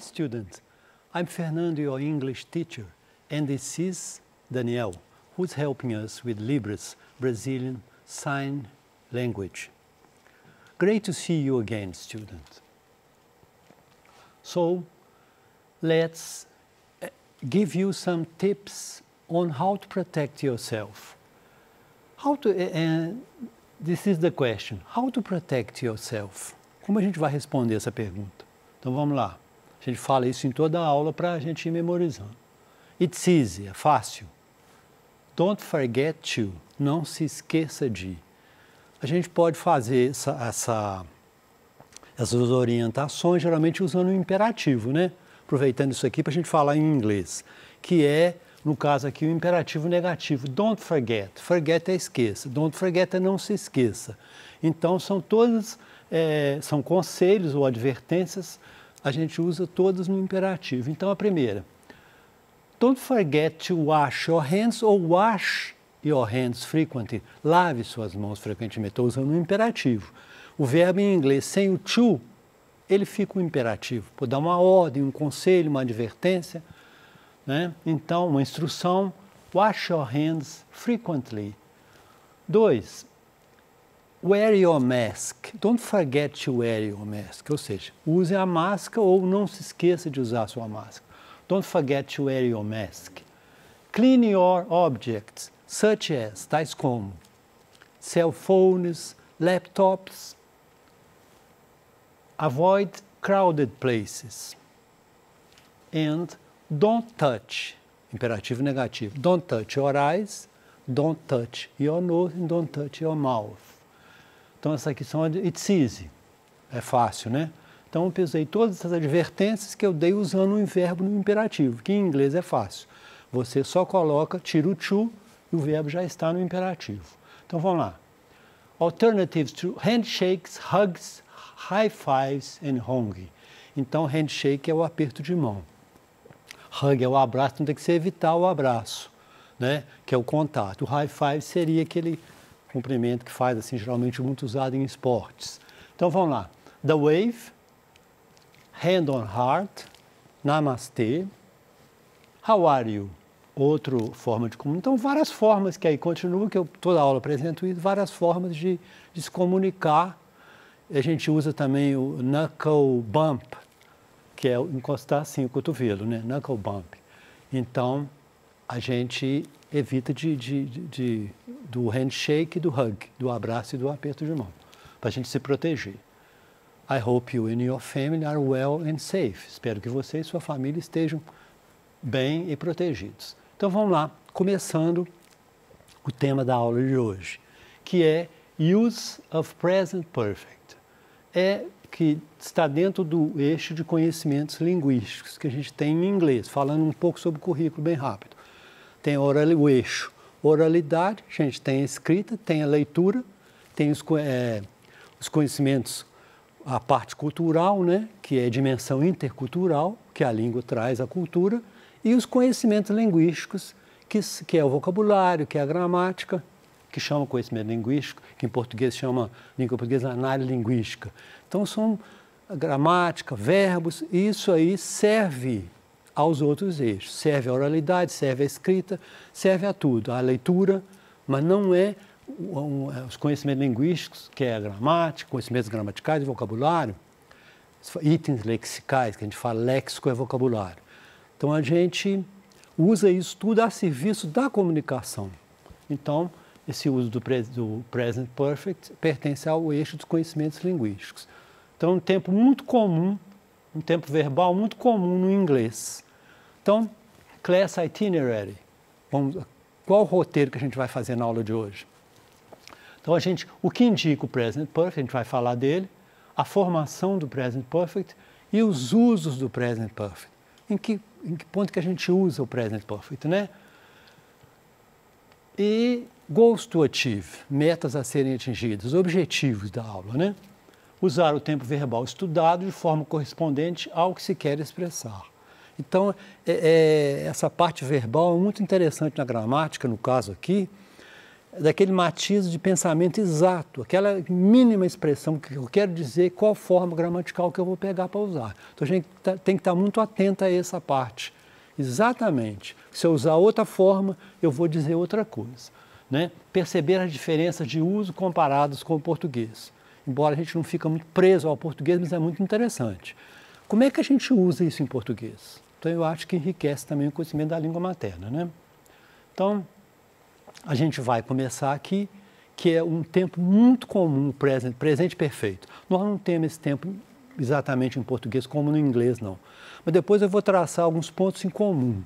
Hi students, I'm Fernando, your English teacher, and this is Daniel, who's helping us with Libras, Brazilian Sign Language. Great to see you again, students. So, let's give you some tips on how to protect yourself. This is the question, how to protect yourself? Como a gente vai responder essa pergunta? Então vamos lá. A gente fala isso em toda a aula para a gente ir memorizando. It's easy, é fácil. Don't forget to, não se esqueça de. A gente pode fazer essas orientações geralmente usando o imperativo, né? Aproveitando isso aqui para a gente falar em inglês, que é, no caso aqui, o imperativo negativo. Don't forget. Forget é esqueça. Don't forget é não se esqueça. Então, são todas, são conselhos ou advertências, a gente usa todas no imperativo. Então, a primeira. Don't forget to wash your hands or wash your hands frequently. Lave suas mãos frequentemente. Estou usando o imperativo. O verbo em inglês sem o to, ele fica um imperativo. Pode dar uma ordem, um conselho, uma advertência, né? Então, uma instrução. Wash your hands frequently. 2. Wear your mask. Don't forget to wear your mask. Ou seja, use a máscara ou não se esqueça de usar a sua máscara. Don't forget to wear your mask. Clean your objects, such as, tais como, cell phones, laptops. Avoid crowded places. And don't touch, imperativo negativo. Don't touch your eyes, don't touch your nose, and don't touch your mouth. Então, essa aqui são, it's easy, é fácil, né? Então, eu usei todas essas advertências que eu dei usando um verbo no imperativo, que em inglês é fácil. Você só coloca, tira o to e o verbo já está no imperativo. Então, vamos lá. Alternatives to handshakes, hugs, high fives and hug. Então, handshake é o aperto de mão. Hug é o abraço, então tem que ser evitar o abraço, né? Que é o contato. O high five seria aquele cumprimento que faz, assim, geralmente muito usado em esportes. Então, vamos lá. The wave, hand on heart, namaste, how are you? Outra forma de comunicar. Então, várias formas que aí continua, que eu toda aula apresento isso, várias formas de se comunicar. A gente usa também o knuckle bump, que é encostar assim o cotovelo, né? Knuckle bump. Então, a gente evita do handshake e do hug, do abraço e do aperto de mão, para a gente se proteger. I hope you and your family are well and safe. Espero que você e sua família estejam bem e protegidos. Então, vamos lá, começando o tema da aula de hoje, que é Use of Present Perfect. É que está dentro do eixo de conhecimentos linguísticos que a gente tem em inglês, falando um pouco sobre o currículo bem rápido. Tem o eixo oralidade, a gente tem a escrita, tem a leitura, tem os conhecimentos, a parte cultural, né, que é a dimensão intercultural, que a língua traz a cultura, e os conhecimentos linguísticos, que é o vocabulário, que é a gramática, que chama conhecimento linguístico, que em português chama, língua portuguesa, análise linguística. Então, são a gramática, verbos, e isso aí serve aos outros eixos. Serve à oralidade, serve à escrita, serve a tudo, à leitura, mas não é os conhecimentos linguísticos, que é a gramática, conhecimentos gramaticais e vocabulário, itens lexicais, que a gente fala léxico é vocabulário. Então, a gente usa isso tudo a serviço da comunicação. Então, esse uso do present perfect pertence ao eixo dos conhecimentos linguísticos. Então, um tempo muito comum, um tempo verbal muito comum no inglês. Então, class itinerary. Qual o roteiro que a gente vai fazer na aula de hoje? Então, o que indica o present perfect, a gente vai falar dele, a formação do present perfect e os usos do present perfect. Em que ponto que a gente usa o present perfect, né? E goals to achieve, metas a serem atingidas, objetivos da aula, né? Usar o tempo verbal estudado de forma correspondente ao que se quer expressar. Então, essa parte verbal é muito interessante na gramática, no caso aqui, daquele matiz de pensamento exato, aquela mínima expressão que eu quero dizer, qual forma gramatical que eu vou pegar para usar. Então a gente tem que estar muito atento a essa parte. Exatamente. Se eu usar outra forma, eu vou dizer outra coisa. Né? Perceber as diferenças de uso comparadas com o português. Embora a gente não fique muito preso ao português, mas é muito interessante. Como é que a gente usa isso em português? Então eu acho que enriquece também o conhecimento da língua materna. Né? Então, a gente vai começar aqui, que é um tempo muito comum, presente perfeito. Nós não temos esse tempo exatamente em português como no inglês, não. Mas depois eu vou traçar alguns pontos em comum.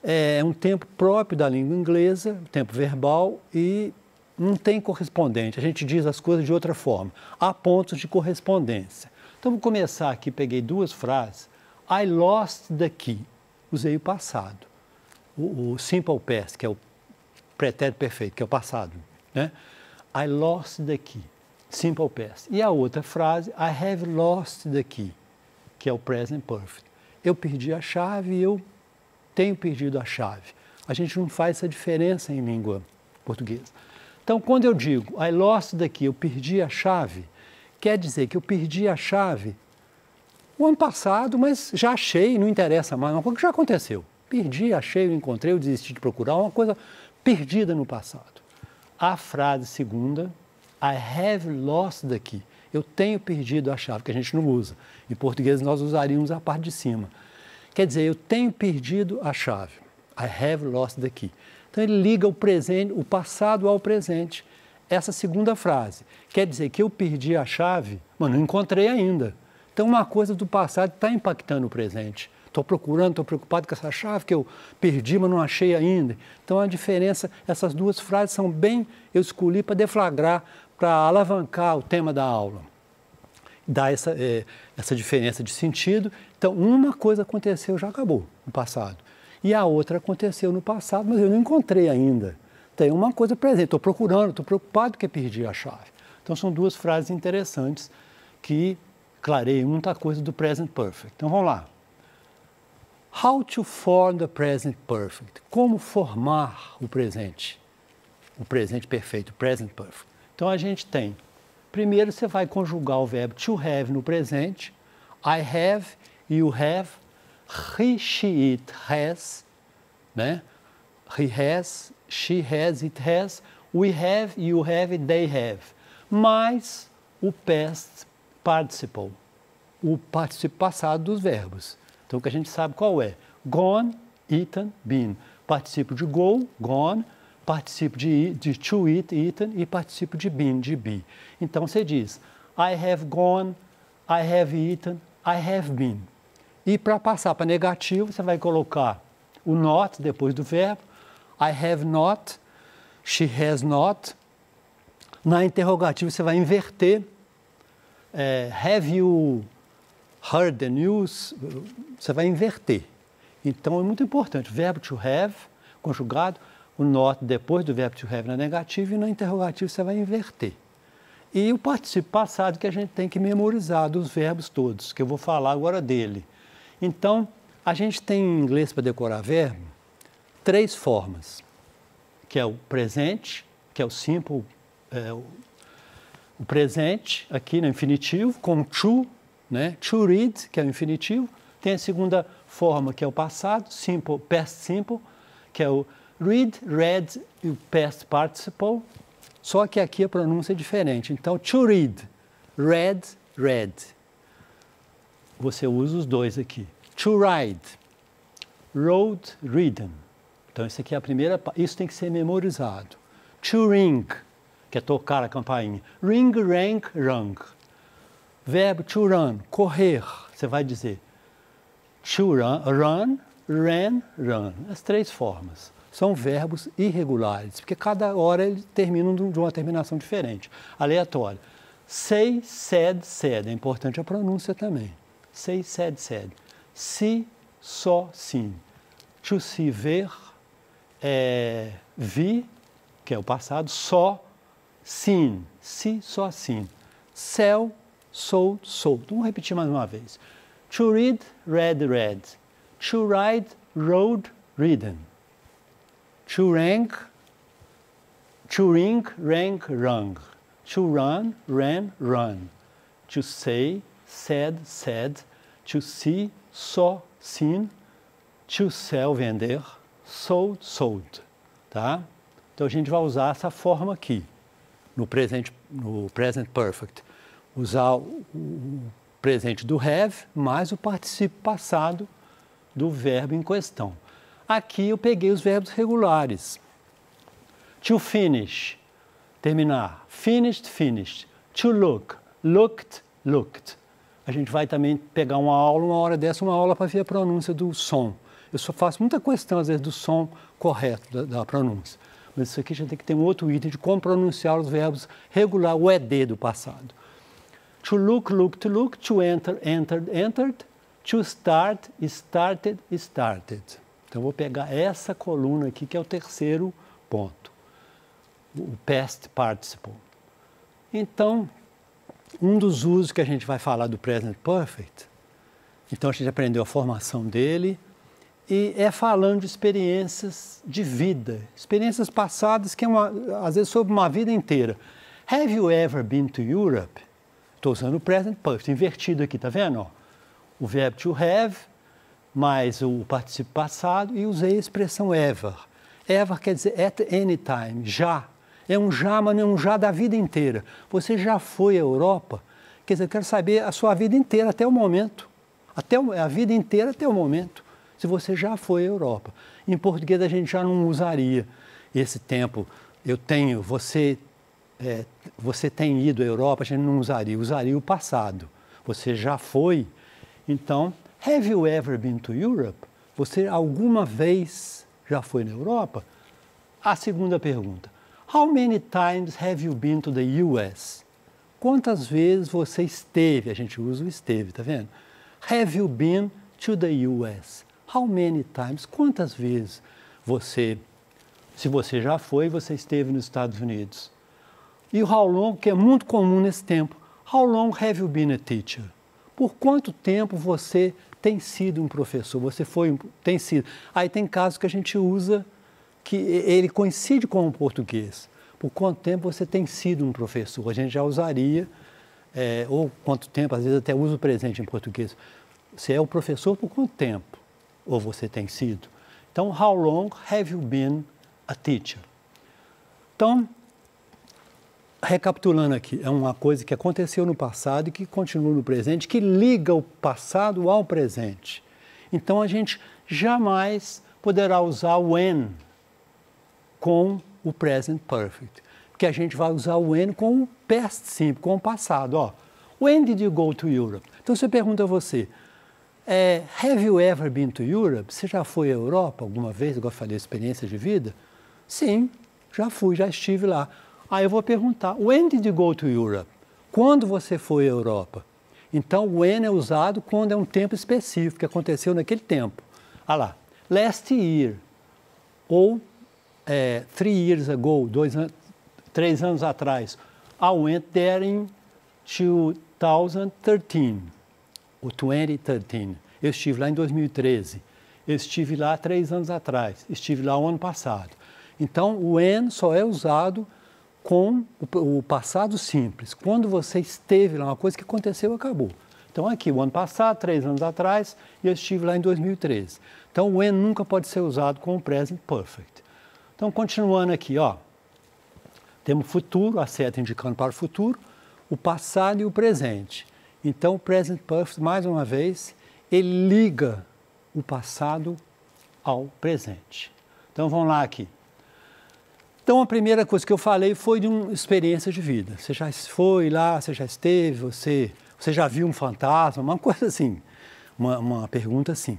É um tempo próprio da língua inglesa, tempo verbal, e não tem correspondente. A gente diz as coisas de outra forma. Há pontos de correspondência. Então, vou começar aqui, peguei duas frases. I lost the key. Usei o passado. O simple past, que é o pretérito perfeito, que é o passado. Né? I lost the key. Simple past. E a outra frase, I have lost the key, que é o present perfect. Eu perdi a chave e eu tenho perdido a chave. A gente não faz essa diferença em língua portuguesa. Então, quando eu digo I lost the key, eu perdi a chave, quer dizer que eu perdi a chave o ano passado, mas já achei, não interessa mais, uma coisa que já aconteceu. Perdi, achei, eu encontrei, eu desisti de procurar, uma coisa perdida no passado. A frase segunda, I have lost the key. Eu tenho perdido a chave, que a gente não usa. Em português nós usaríamos a parte de cima. Quer dizer, eu tenho perdido a chave. I have lost the key. Então ele liga o presente, o passado ao presente. Essa segunda frase quer dizer que eu perdi a chave, mas não encontrei ainda. Então uma coisa do passado está impactando o presente. Estou procurando, estou preocupado com essa chave que eu perdi, mas não achei ainda. Então a diferença, essas duas frases são bem, eu escolhi para deflagrar, para alavancar o tema da aula. Dá essa diferença de sentido. Então uma coisa aconteceu, já acabou no passado. E a outra aconteceu no passado, mas eu não encontrei ainda. Tem uma coisa presente, estou procurando, estou preocupado que perdi a chave. Então são duas frases interessantes que clareiam muita coisa do present perfect. Então vamos lá. How to form the present perfect. Como formar o presente perfeito, o present perfect. Então a gente tem, primeiro você vai conjugar o verbo to have no presente. I have, you have, he, she, it has, né? He has, she has, it has, we have, you have, they have. Mais o past participle, o participio passado dos verbos. Então, que a gente sabe qual é? Gone, eaten, been. Participio de go, gone. Participio de to eat, eaten. E participio de been, de be. Então, você diz, I have gone, I have eaten, I have been. E para passar para negativo, você vai colocar o not depois do verbo. I have not, she has not. Na interrogativa, você vai inverter. Have you heard the news? Você vai inverter. Então, é muito importante. Verbo to have, conjugado, o not depois do verbo to have na negativa e na interrogativa você vai inverter. E o participio passado que a gente tem que memorizar dos verbos todos, que eu vou falar agora dele. Então, a gente tem em inglês para decorar verbo, 3 formas, que é o presente, que é o simple, o presente aqui no infinitivo, com to, né? To read, que é o infinitivo. Tem a segunda forma, que é o passado, simple, past simple, que é o read, read e o past participle. Só que aqui a pronúncia é diferente. Então, to read, read, read. Você usa os dois aqui. To ride, rode, ridden. Então, isso aqui é a primeira parte. Isso tem que ser memorizado. To ring, que é tocar a campainha. Ring, rang, rung. Verbo to run, correr. Você vai dizer to run, ran, run. As 3 formas. São verbos irregulares, porque cada hora eles terminam de uma terminação diferente. Aleatória. Say, said, said. É importante a pronúncia também. Say, said, said. See, saw, seen. To see, ver. Vi, que é o passado. Saw, seen. See, saw, seen. Sell, sold, sold. Vamos repetir mais uma vez. To read, read, read. To ride, rode, ridden. To rank, To ring, rang, rung. To run, ran, run. To say, said, said. To see, saw, seen. To sell, vender. Sold, sold. Tá? Então a gente vai usar essa forma aqui, no present perfect. Usar o presente do have mais o particípio passado do verbo em questão. Aqui eu peguei os verbos regulares. To finish, terminar. Finished, finished. To look, looked, looked. A gente vai também pegar uma hora dessa, uma aula para ver a pronúncia do som. Eu só faço muita questão, às vezes, do som correto da pronúncia. Mas isso aqui já tem que ter um outro item de como pronunciar os verbos regular, o ED do passado. To look, looked, to look. To enter, entered, entered. To start, started, started. Então, eu vou pegar essa coluna aqui, que é o terceiro ponto. O past participle. Então, um dos usos que a gente vai falar do present perfect, então a gente aprendeu a formação dele, e é falando de experiências de vida, experiências passadas que às vezes sobre uma vida inteira. Have you ever been to Europe? Estou usando o present perfect, invertido aqui, tá vendo? Ó, o verbo to have, mais o particípio passado, e usei a expressão ever. Ever quer dizer at any time, já. É um já, mas não é um já da vida inteira. Você já foi à Europa? Quer dizer, eu quero saber a sua vida inteira, até o momento. A vida inteira até o momento. Se você já foi à Europa. Em português a gente já não usaria esse tempo. Você tem ido à Europa, a gente não usaria o passado. Você já foi. Então, have you ever been to Europe? Você alguma vez já foi na Europa? A segunda pergunta. How many times have you been to the US? Quantas vezes você esteve? A gente usa o esteve, tá vendo? Have you been to the US? How many times? Quantas vezes se você já foi, você esteve nos Estados Unidos? E o how long, que é muito comum nesse tempo. How long have you been a teacher? Por quanto tempo você tem sido um professor? Tem sido. Aí tem casos que a gente usa que ele coincide com o português. Por quanto tempo você tem sido um professor? A gente já usaria, ou quanto tempo, às vezes até usa o presente em português. Você é o professor por quanto tempo? Ou você tem sido? Então, how long have you been a teacher? Então, recapitulando aqui, é uma coisa que aconteceu no passado e que continua no presente, que liga o passado ao presente. Então, a gente jamais poderá usar o when com o present perfect, porque a gente vai usar o when com o past simple, com o passado. Ó, when did you go to Europe? Então, você pergunta a você, have you ever been to Europe? Você já foi à Europa alguma vez? Igual eu falei, experiência de vida? Sim, já fui, já estive lá. Aí eu vou perguntar, when did you go to Europe? Quando você foi à Europa? Então, o when é usado quando é um tempo específico, que aconteceu naquele tempo. Ah lá, last year, ou 3 years ago, 3 anos atrás. I went there in 2013, ou 2013. Eu estive lá em 2013. Eu estive lá 3 anos atrás. Estive lá o ano passado. Então, o when só é usado com o passado simples. Quando você esteve lá, uma coisa que aconteceu, acabou. Então, aqui, o ano passado, 3 anos atrás, e eu estive lá em 2013. Então, o when nunca pode ser usado com o present perfect. Então, continuando aqui, ó, temos o futuro, a seta indicando para o futuro, o passado e o presente. Então, o present perfect, mais uma vez, ele liga o passado ao presente. Então, vamos lá aqui. Então, a primeira coisa que eu falei foi de uma experiência de vida. Você já foi lá, você já esteve, você já viu um fantasma, uma coisa assim, uma pergunta assim,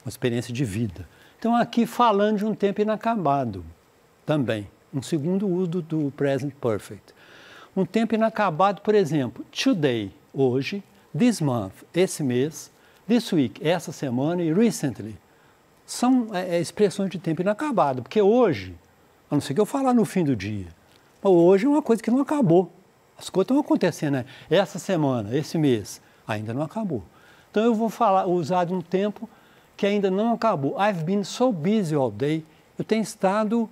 uma experiência de vida. Então, aqui falando de um tempo inacabado também, um segundo uso do present perfect. Um tempo inacabado, por exemplo, today, hoje, this month, esse mês, this week, essa semana e recently. São expressões de tempo inacabado, porque hoje, a não ser que eu falar no fim do dia, mas hoje é uma coisa que não acabou. As coisas estão acontecendo, né? Essa semana, esse mês, ainda não acabou. Então eu vou usar de um tempo que ainda não acabou. I've been so busy all day. Eu tenho estado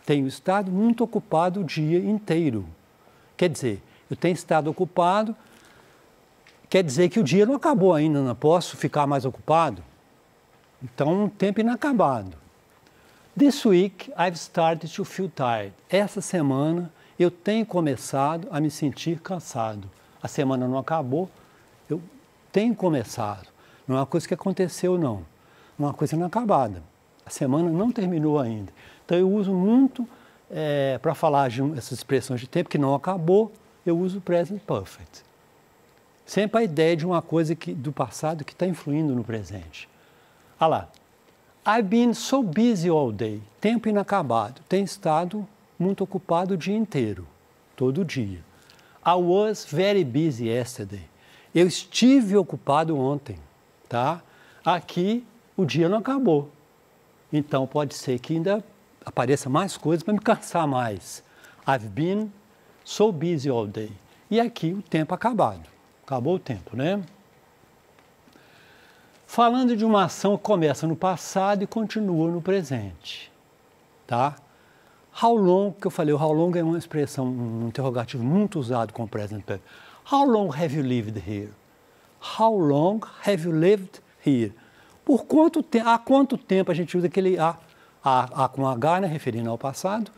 tenho estado muito ocupado o dia inteiro. Quer dizer, eu tenho estado ocupado, quer dizer que o dia não acabou ainda, não posso ficar mais ocupado. Então, um tempo inacabado. This week, I've started to feel tired. Essa semana, eu tenho começado a me sentir cansado. A semana não acabou, eu tenho começado. Não é uma coisa que aconteceu, não. É uma coisa inacabada. A semana não terminou ainda. Então, eu uso muito, para falar de essas expressões de tempo que não acabou, eu uso o present perfect. Sempre a ideia de uma coisa do passado que está influindo no presente. Olha lá. I've been so busy all day. Tempo inacabado. Tenho estado muito ocupado o dia inteiro. Todo dia. I was very busy yesterday. Eu estive ocupado ontem. Tá? Aqui, o dia não acabou. Então, pode ser que ainda apareça mais coisas para me cansar mais. I've been so busy all day. E aqui, o tempo acabado. Acabou o tempo, né? Falando de uma ação que começa no passado e continua no presente, tá? How long, que eu falei, o how long é uma expressão, um interrogativo muito usado com o present perfect. How long have you lived here? How long have you lived here? Por quanto tempo, há quanto tempo a gente usa aquele A com H, né, referindo ao passado.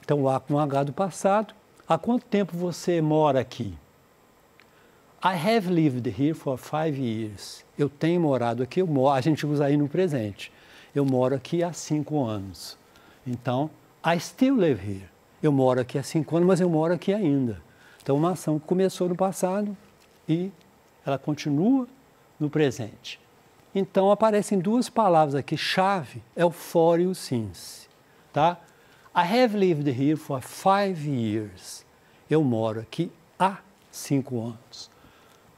Então, o A com H do passado. Há quanto tempo você mora aqui? I have lived here for 5 years. Eu tenho morado aqui, a gente usa aí no presente. Eu moro aqui há 5 anos. Então, I still live here. Eu moro aqui há 5 anos, mas eu moro aqui ainda. Então, uma ação que começou no passado e ela continua no presente. Então, aparecem duas palavras aqui, chave, é o for e o since. Tá? I have lived here for 5 years. Eu moro aqui há 5 anos.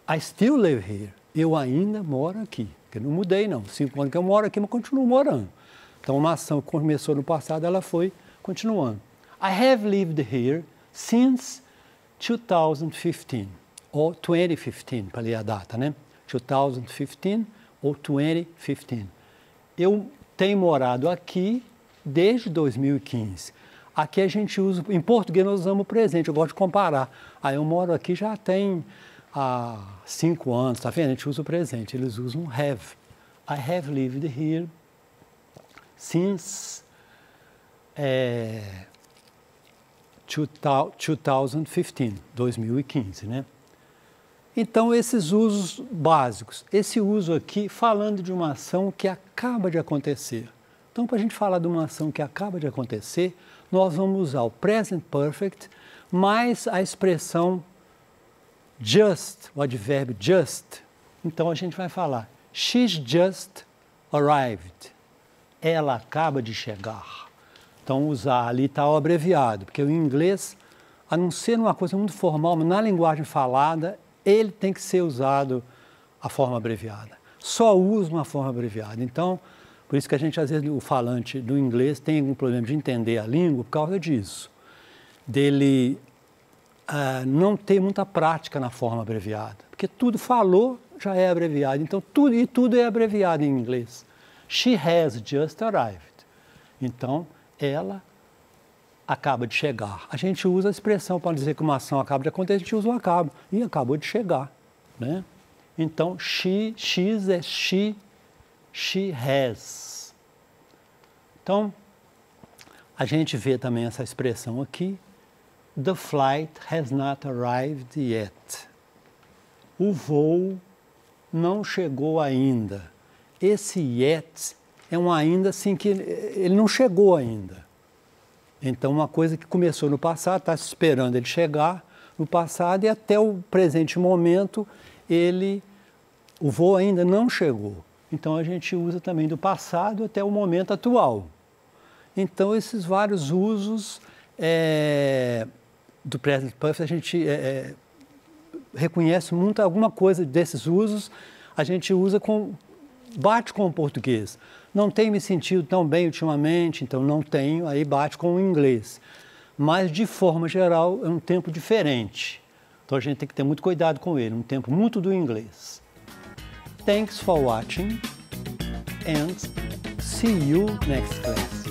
I still live here. Eu ainda moro aqui. Eu não mudei, não. 5 anos que eu moro aqui, mas continuo morando. Então, uma ação que começou no passado, ela foi continuando. I have lived here since 2015, ou 2015, para ler a data, né? 2015 ou 2015. Eu tenho morado aqui desde 2015. Aqui a gente usa, em português nós usamos o presente, eu gosto de comparar. Aí eu moro aqui já tem há 5 anos, tá vendo? A gente usa o presente, eles usam have. I have lived here since 2015, 2015, né? Então, esses usos básicos. Esse uso aqui, falando de uma ação que acaba de acontecer. Então, para a gente falar de uma ação que acaba de acontecer, nós vamos usar o present perfect mais a expressão just, o advérbio just. Então, a gente vai falar, she's just arrived. Ela acaba de chegar. Então, usar ali está o abreviado, porque o inglês, a não ser uma coisa muito formal, mas na linguagem falada, ele tem que ser usado a forma abreviada. Só usa uma forma abreviada. Então, por isso que a gente, às vezes, o falante do inglês tem algum problema de entender a língua por causa disso. Dele não ter muita prática na forma abreviada. Porque tudo falou já é abreviado. Então, tudo é abreviado em inglês. She has just arrived. Então, ela acaba de chegar. A gente usa a expressão para dizer que uma ação acaba de acontecer, a gente usa o acabo. E acabou de chegar, né? Então, she's é she has. Então, a gente vê também essa expressão aqui. The flight has not arrived yet. O voo não chegou ainda. Esse yet é um ainda assim que ele não chegou ainda. Então, uma coisa que começou no passado, está esperando ele chegar no passado e até o presente momento, o voo ainda não chegou. Então, a gente usa também do passado até o momento atual. Então, esses vários usos do present perfect, a gente reconhece muito alguma coisa desses usos, a gente usa bate com o português. Não tenho me sentido tão bem ultimamente, então não tenho, aí bate com o inglês. Mas, de forma geral, é um tempo diferente. Então, a gente tem que ter muito cuidado com ele, um tempo muito do inglês. Thanks for watching and see you next class.